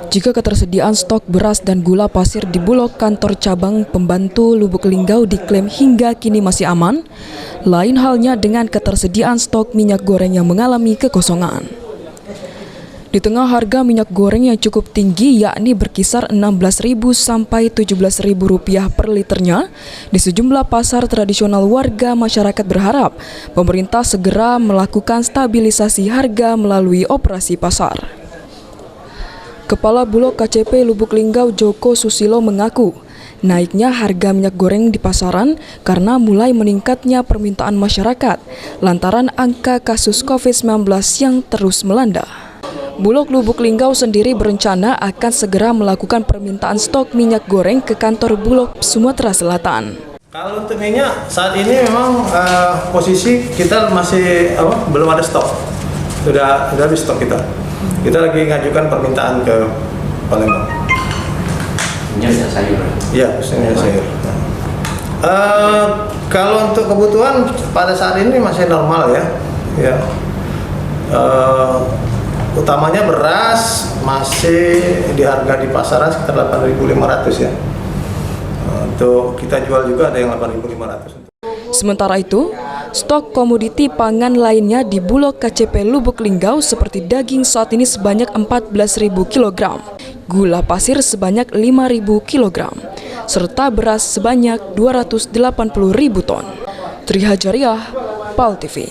Jika ketersediaan stok beras dan gula pasir di Bulog kantor cabang pembantu Lubuk Linggau diklaim hingga kini masih aman, lain halnya dengan ketersediaan stok minyak goreng yang mengalami kekosongan. Di tengah harga minyak goreng yang cukup tinggi yakni berkisar Rp16.000 sampai Rp17.000 per liternya, di sejumlah pasar tradisional warga masyarakat berharap pemerintah segera melakukan stabilisasi harga melalui operasi pasar. Kepala Bulog KCP Lubuk Linggau Joko Susilo mengaku, naiknya harga minyak goreng di pasaran karena mulai meningkatnya permintaan masyarakat lantaran angka kasus COVID-19 yang terus melanda. Bulog Lubuk Linggau sendiri berencana akan segera melakukan permintaan stok minyak goreng ke kantor Bulog Sumatera Selatan. Kalau untuk minyak saat ini memang posisi kita masih belum ada stok, sudah habis stok kita. Kita lagi ngajukan permintaan ke Palembang. Minyak sayur. Iya, minyak sayur. Kalau untuk kebutuhan pada saat ini masih normal ya. Utamanya beras masih di harga di pasaran sekitar 8.500 ya. Untuk kita jual juga ada yang 8.500. Sementara itu, stok komoditi pangan lainnya di Bulog KCP Lubuk Linggau seperti daging saat ini sebanyak 14.000 kg, gula pasir sebanyak 5.000 kg, serta beras sebanyak 280.000 ton. Trihajariah, PAL TV.